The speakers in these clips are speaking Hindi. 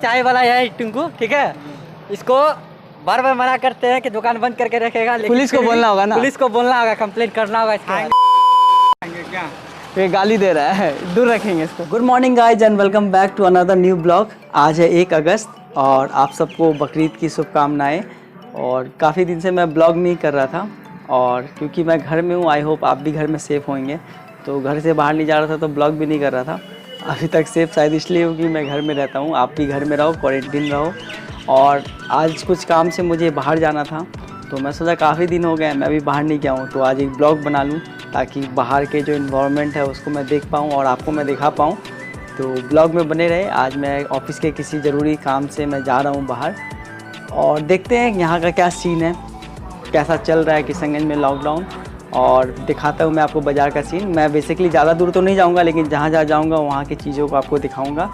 चाय वाला है टिंकू, ठीक है। इसको बार बार मना करते हैं कि दुकान बंद करके रखेगा, लेकिन पुलिस को बोलना होगा ना, पुलिस को बोलना होगा, कंप्लेंट करना होगा इसके बाद। क्या ये गाली दे रहा है, दूर रखेंगे इसको। Good morning guys and welcome back to another new blog. आज है 1 अगस्त और आप सबको बकरीद की शुभकामनाएं। और काफ़ी दिन से मैं ब्लॉग नहीं कर रहा था, और क्योंकि मैं घर में हूँ, आई होप आप भी घर में सेफ़ होंगे, तो घर से बाहर नहीं जा रहा था तो ब्लॉग भी नहीं कर रहा था। अभी तक सेफ़ शायद इसलिए हो कि मैं घर में रहता हूँ, आप भी घर में रहो, क्वारंटीन रहो। और आज कुछ काम से मुझे बाहर जाना था, तो मैं सोचा काफ़ी दिन हो गए मैं अभी बाहर नहीं गया हूँ, तो आज एक ब्लॉग बना लूँ ताकि बाहर के जो इन्वायरमेंट है उसको मैं देख पाऊँ और आपको मैं दिखा पाऊँ। तो ब्लॉग में बने रहे। आज मैं ऑफिस के किसी ज़रूरी काम से मैं जा रहा हूँ बाहर, और देखते हैं यहाँ का क्या सीन है, कैसा चल रहा है किशनगंज में लॉकडाउन, और दिखाता हूँ मैं आपको बाज़ार का सीन। मैं बेसिकली ज़्यादा दूर तो नहीं जाऊँगा, लेकिन जहाँ जहाँ जाऊँगा वहाँ की चीज़ों को आपको दिखाऊँगा,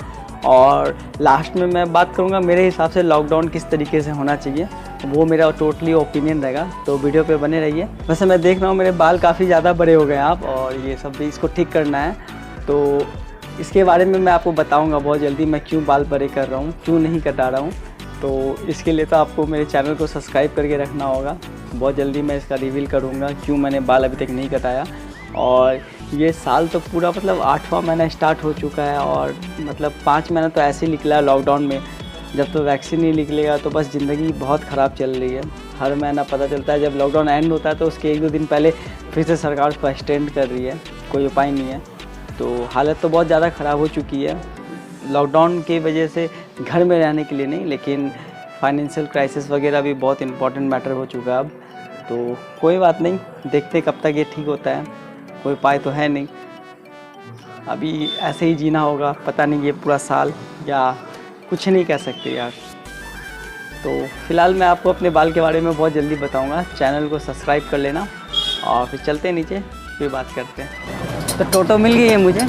और लास्ट में मैं बात करूँगा मेरे हिसाब से लॉकडाउन किस तरीके से होना चाहिए, वो मेरा टोटली ओपिनियन रहेगा। तो वीडियो पे बने रहिए। वैसे मैं देख रहा हूँ मेरे बाल काफ़ी ज़्यादा बड़े हो गए आप, और ये सब भी इसको ठीक करना है, तो इसके बारे में मैं आपको बताऊँगा बहुत जल्दी मैं क्यों बाल बड़े कर रहा हूँ, क्यों नहीं कटा रहा हूँ। तो इसके लिए तो आपको मेरे चैनल को सब्सक्राइब करके रखना होगा। बहुत जल्दी मैं इसका रिवील करूँगा क्यों मैंने बाल अभी तक नहीं कटाया। और ये साल तो पूरा मतलब 8वां महीना स्टार्ट हो चुका है, और मतलब 5 महीना तो ऐसे ही निकला है लॉकडाउन में। जब तो वैक्सीन नहीं निकलेगा तो बस ज़िंदगी बहुत ख़राब चल रही है। हर महीना पता चलता है जब लॉकडाउन एंड होता है तो उसके 1-2 दिन पहले फिर से सरकार उसको एक्सटेंड कर रही है, कोई उपाय नहीं है। तो हालत तो बहुत ज़्यादा ख़राब हो चुकी है लॉकडाउन की वजह से, घर में रहने के लिए नहीं, लेकिन फाइनेंशियल क्राइसिस वगैरह भी बहुत इंपॉर्टेंट मैटर हो चुका है अब। तो कोई बात नहीं, देखते कब तक ये ठीक होता है, कोई उपाय तो है नहीं, अभी ऐसे ही जीना होगा। पता नहीं ये पूरा साल, या कुछ नहीं कह सकते यार। तो फ़िलहाल मैं आपको अपने बाल के बारे में बहुत जल्दी बताऊंगा। चैनल को सब्सक्राइब कर लेना, और फिर चलते हैं नीचे, फिर बात करते हैं। तो टोटो मिल गई है मुझे।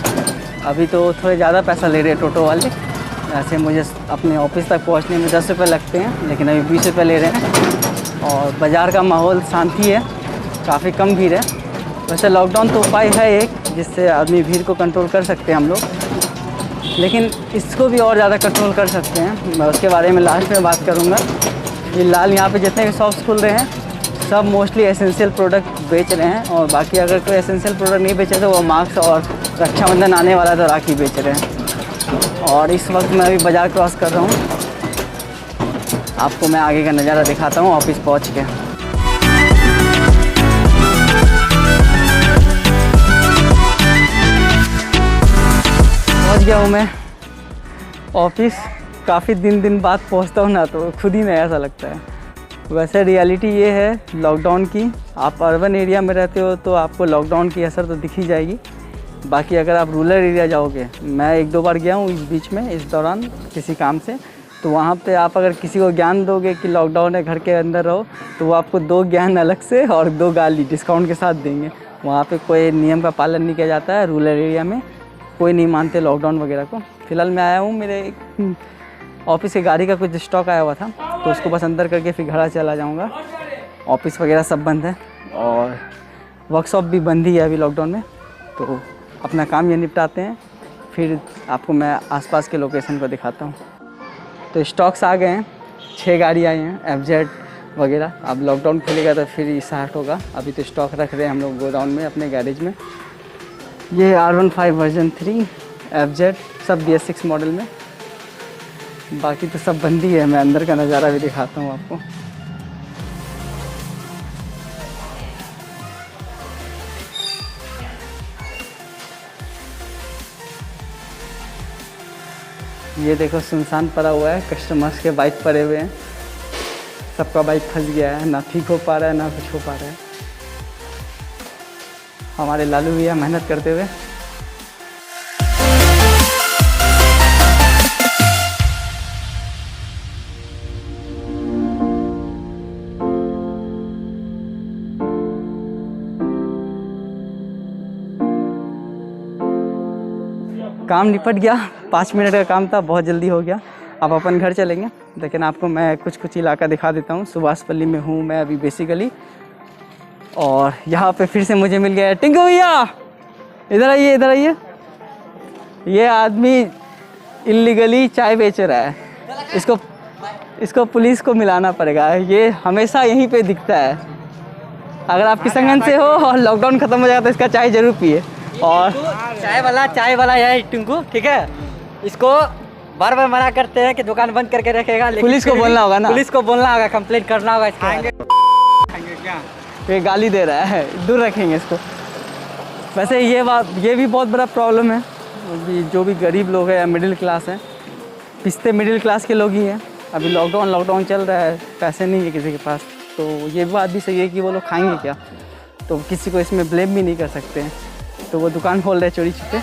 अभी तो थोड़े ज़्यादा पैसा ले रहे हैं टोटो वाले। ऐसे मुझे अपने ऑफिस तक पहुंचने में 10 रुपये लगते हैं, लेकिन अभी 20 रुपये ले रहे हैं। और बाज़ार का माहौल शांति है, काफ़ी कम भीड़ है। वैसे लॉकडाउन तो उपाय है एक जिससे आदमी भीड़ को कंट्रोल कर सकते हैं हम लोग, लेकिन इसको भी और ज़्यादा कंट्रोल कर सकते हैं। मैं उसके बारे में लास्ट में बात करूँगा। ये लाल यहाँ पे जितने भी शॉप्स खुल रहे हैं सब मोस्टली एसेंशियल प्रोडक्ट बेच रहे हैं, और बाकी अगर कोई एसेंशियल प्रोडक्ट नहीं बेचे तो वो मास्क और रक्षाबंधन आने वाला तो राखी बेच रहे हैं। और इस वक्त मैं अभी बाज़ार क्रॉस कर रहा हूँ, आपको मैं आगे का नज़ारा दिखाता हूँ ऑफिस पहुँच के। पहुँच गया हूँ मैं ऑफिस। काफ़ी दिन बाद पहुँचता हूँ ना, तो खुद ही नया सा लगता है। वैसे रियलिटी ये है लॉकडाउन की, आप अर्बन एरिया में रहते हो तो आपको लॉकडाउन की असर तो दिख ही जाएगी। बाकी अगर आप रूरल एरिया जाओगे, मैं 1-2 बार गया हूँ इस बीच में, इस दौरान किसी काम से, तो वहाँ पे आप अगर किसी को ज्ञान दोगे कि लॉकडाउन है घर के अंदर रहो, तो वो आपको 2 ज्ञान अलग से और 2 गाली डिस्काउंट के साथ देंगे। वहाँ पे कोई नियम का पालन नहीं किया जाता है रूरल एरिया में, कोई नहीं मानते लॉकडाउन वगैरह को। फ़िलहाल मैं आया हूँ, मेरे ऑफिस की गाड़ी का कुछ स्टॉक आया हुआ था, तो उसको बस अंदर करके फिर घर चला जाऊँगा। ऑफिस वगैरह सब बंद है, और वर्कशॉप भी बंद ही है अभी लॉकडाउन में। तो अपना काम ये निपटाते हैं, फिर आपको मैं आसपास के लोकेशन को दिखाता हूँ। तो स्टॉक्स आ गए हैं, 6 गाड़ी आई हैं FZ वगैरह। अब लॉकडाउन खुलेगा तो फिर स्टार्ट होगा। अभी तो स्टॉक रख रहे हैं हम लोग गोडाउन में अपने गैरेज में। ये R15 वर्जन 3 FZ, सब BS6 मॉडल में। बाकी तो सब बंदी है। मैं अंदर का नज़ारा भी दिखाता हूँ आपको। ये देखो सुनसान पड़ा हुआ है, कस्टमर्स के बाइक पड़े हुए हैं, सबका बाइक फंस गया है, ना ठीक हो पा रहा है ना कुछ हो पा रहा है। हमारे लालू भैया मेहनत करते हुए। काम निपट गया, 5 मिनट का काम था, बहुत जल्दी हो गया। अब अपन घर चलेंगे, लेकिन आपको मैं कुछ इलाका दिखा देता हूँ। सुभाषपल्ली में हूँ मैं अभी बेसिकली, और यहाँ पे फिर से मुझे मिल गया है टिंकू भैया। इधर आइए, इधर आइए। ये आदमी इल्लीगली चाय बेच रहा है। इसको पुलिस को मिलाना पड़ेगा, ये हमेशा यहीं पे दिखता है। अगर आप किशनगंज से हो और लॉकडाउन ख़त्म हो जाएगा तो इसका चाय ज़रूर पिए। और चाय वाला है टिंकू, ठीक है। इसको बार बार मना करते हैं कि दुकान बंद करके रखेगा, लेकिन पुलिस को बोलना होगा ना, पुलिस को बोलना होगा, कंप्लेंट करना होगा इसके। क्या ये गाली दे रहा है, दूर रखेंगे इसको। वैसे ये भी बहुत बड़ा प्रॉब्लम है। जो भी गरीब लोग हैं या मिडिल क्लास हैं, पिछते मिडिल क्लास के लोग ही हैं। अभी लॉकडाउन चल रहा है, पैसे नहीं है किसी के पास, तो ये बात भी सही है कि वो लोग खाएंगे क्या, तो किसी को इसमें ब्लेम भी नहीं कर सकते हैं। तो वो दुकान खोल रहे चोरी छुपे,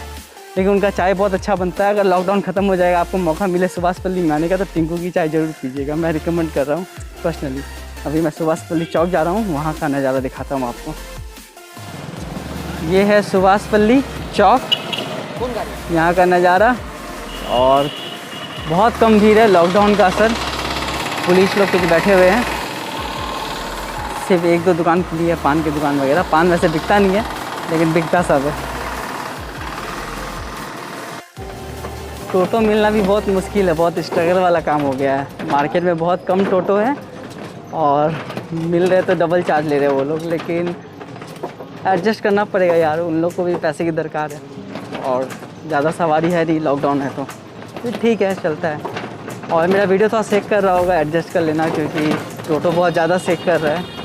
लेकिन उनका चाय बहुत अच्छा बनता है। अगर लॉकडाउन ख़त्म हो जाएगा, आपको मौका मिले सुभाषपल्ली में आने का, तो टिंकू की चाय ज़रूर पीजिएगा, मैं रिकमेंड कर रहा हूँ पर्सनली। अभी मैं सुभाषपल्ली चौक जा रहा हूँ, वहाँ का नज़ारा दिखाता हूँ आपको। ये है सुभाषपल्ली चौक, यहाँ का नज़ारा। और बहुत कम भीड़ है, लॉकडाउन का असर, पुलिस लोग कुछ बैठे हुए हैं। सिर्फ 1-2 दुकान खुली है, पान की दुकान वगैरह। पान वैसे बिकता नहीं है, लेकिन बिकता सब है। टोटो मिलना भी बहुत मुश्किल है, बहुत स्ट्रगल वाला काम हो गया है। मार्केट में बहुत कम टोटो है और मिल रहे तो डबल चार्ज ले रहे हैं वो लोग, लेकिन एडजस्ट करना पड़ेगा यार, उन लोग को भी पैसे की दरकार है। और ज़्यादा सवारी है नहीं, लॉकडाउन है तो ठीक है, चलता है। और मेरा वीडियो थोड़ा सेक कर रहा होगा, एडजस्ट कर लेना, क्योंकि टोटो बहुत ज़्यादा सेक कर रहा है।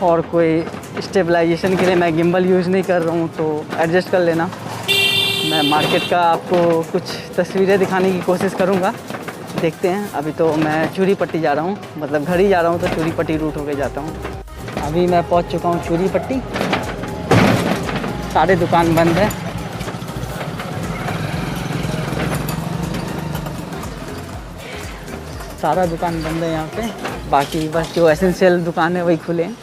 और कोई स्टेबलाइजेशन के लिए मैं गिम्बल यूज़ नहीं कर रहा हूँ, तो एडजस्ट कर लेना। मैं मार्केट का आपको कुछ तस्वीरें दिखाने की कोशिश करूँगा, देखते हैं। अभी तो मैं चूड़ी पट्टी जा रहा हूँ, मतलब घर ही जा रहा हूँ, तो चूड़ी पट्टी रूट होके जाता हूँ। अभी मैं पहुँच चुका हूँ चूड़ी पट्टी, सारे दुकान बंद है। सारा दुकान बंद है यहाँ पे, बाकी बस जो एसेंशियल दुकान है वही खुले हैं।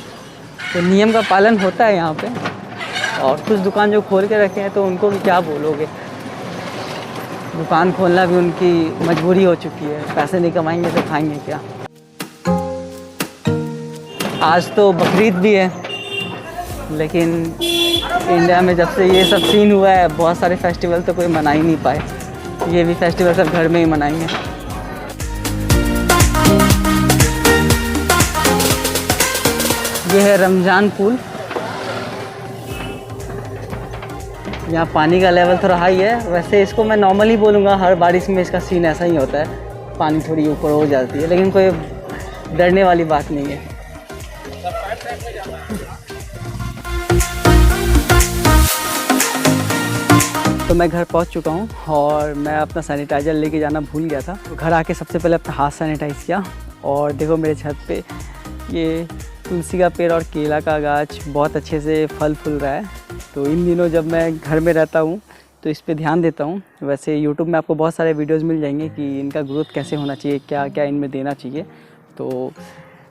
तो नियम का पालन होता है यहाँ पे। और कुछ दुकान जो खोल के रखे हैं तो उनको भी क्या बोलोगे, दुकान खोलना भी उनकी मजबूरी हो चुकी है, पैसे नहीं कमाएंगे तो खाएंगे क्या। आज तो बकरीद भी है, लेकिन इंडिया में जब से ये सब सीन हुआ है, बहुत सारे फेस्टिवल तो कोई मना ही नहीं पाए। ये भी फेस्टिवल सब घर में ही मनाएंगे। ये है रमज़ान पूल, यहाँ पानी का लेवल थोड़ा हाई है। वैसे इसको मैं नॉर्मली बोलूँगा, हर बारिश में इसका सीन ऐसा ही होता है, पानी थोड़ी ऊपर हो जाती है, लेकिन कोई डरने वाली बात नहीं है। तो मैं घर पहुंच चुका हूं और मैं अपना सैनिटाइज़र लेके जाना भूल गया था। तो घर आके सबसे पहले अपना हाथ सैनिटाइज़ किया। और देखो मेरे छत पे ये तुलसी का पेड़ और केला का गाछ बहुत अच्छे से फल फूल रहा है। तो इन दिनों जब मैं घर में रहता हूँ तो इस पे ध्यान देता हूँ। वैसे यूट्यूब में आपको बहुत सारे वीडियोस मिल जाएंगे कि इनका ग्रोथ कैसे होना चाहिए, क्या क्या इनमें देना चाहिए, तो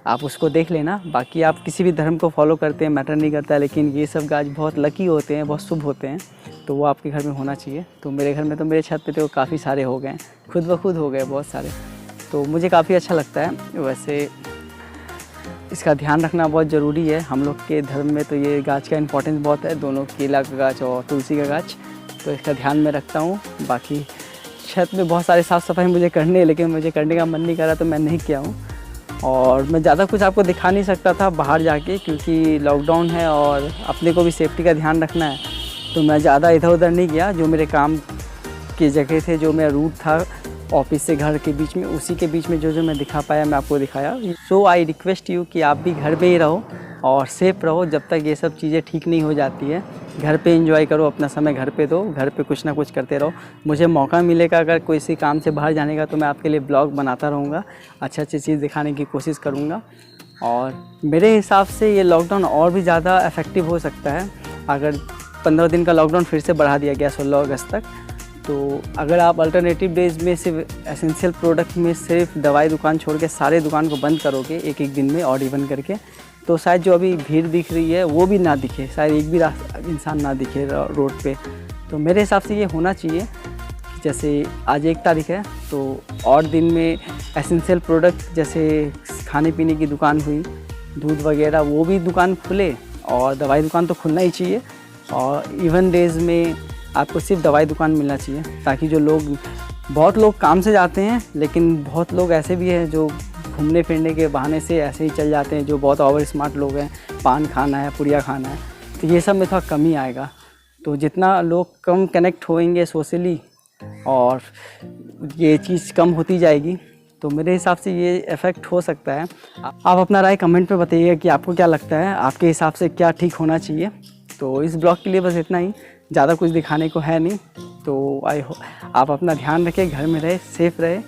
आप उसको देख लेना। बाकी आप किसी भी धर्म को फॉलो करते हैं मैटर नहीं करता है, लेकिन ये सब गाछ बहुत लकी होते हैं, बहुत शुभ होते हैं, तो वो आपके घर में होना चाहिए। तो मेरे घर में तो मेरे छत पे तो काफ़ी सारे हो गए, खुद ब खुद हो गए बहुत सारे, तो मुझे काफ़ी अच्छा लगता है। वैसे इसका ध्यान रखना बहुत ज़रूरी है। हम लोग के धर्म में तो ये गाछ का इम्पोर्टेंस बहुत है, दोनों केला का गाछ और तुलसी का गाछ, तो इसका ध्यान में रखता हूँ। बाकी छत में बहुत सारी साफ़ सफाई मुझे करनी है, लेकिन मुझे करने का मन नहीं कर रहा तो मैं नहीं किया हूँ। और मैं ज़्यादा कुछ आपको दिखा नहीं सकता था बाहर जाके, क्योंकि लॉकडाउन है और अपने को भी सेफ्टी का ध्यान रखना है, तो मैं ज़्यादा इधर उधर नहीं गया। जो मेरे काम की जगह थे, जो मेरा रूट था ऑफिस से घर के बीच में, उसी के बीच में जो जो मैं दिखा पाया मैं आपको दिखाया। सो आई रिक्वेस्ट यू कि आप भी घर पे ही रहो और सेफ रहो जब तक ये सब चीज़ें ठीक नहीं हो जाती है। घर पे एंजॉय करो, अपना समय घर पे दो, घर पे कुछ ना कुछ करते रहो। मुझे मौका मिलेगा अगर कोई सी काम से बाहर जाने का तो मैं आपके लिए ब्लॉग बनाता रहूँगा, अच्छी अच्छी चीज़ दिखाने की कोशिश करूँगा। और मेरे हिसाब से ये लॉकडाउन और भी ज़्यादा इफ़ेक्टिव हो सकता है अगर 15 दिन का लॉकडाउन फिर से बढ़ा दिया गया 16 अगस्त तक। तो अगर आप अल्टरनेटिव डेज़ में सिर्फ एसेंशियल प्रोडक्ट में सिर्फ दवाई दुकान छोड़ के सारे दुकान को बंद करोगे एक एक दिन में ऑड इवन करके, तो शायद जो अभी भीड़ दिख रही है वो भी ना दिखे, शायद एक भी इंसान ना दिखे रोड पे। तो मेरे हिसाब से ये होना चाहिए कि जैसे आज 1 तारीख है तो और दिन में एसेंशियल प्रोडक्ट जैसे खाने पीने की दुकान हुई, दूध वगैरह, वो भी दुकान खुले, और दवाई दुकान तो खुलना ही चाहिए। और इवन डेज़ में आपको सिर्फ दवाई दुकान मिलना चाहिए, ताकि जो लोग बहुत लोग काम से जाते हैं, लेकिन बहुत लोग ऐसे भी हैं जो घूमने फिरने के बहाने से ऐसे ही चल जाते हैं, जो बहुत ओवर स्मार्ट लोग हैं, पान खाना है, पुड़िया खाना है, तो ये सब में थोड़ा कमी आएगा। तो जितना लोग कम कनेक्ट होएंगे सोशली और ये चीज़ कम होती जाएगी, तो मेरे हिसाब से ये इफ़ेक्ट हो सकता है। आप अपना राय कमेंट पे बताइए कि आपको क्या लगता है, आपके हिसाब से क्या ठीक होना चाहिए। तो इस ब्लॉग के लिए बस इतना ही, ज़्यादा कुछ दिखाने को है नहीं। तो आप अपना ध्यान रखें, घर में रहे, सेफ़ रहे।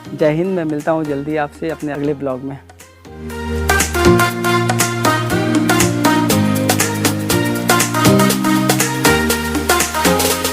जय हिंद। मैं मिलता हूँ जल्दी आपसे अपने अगले ब्लॉग में।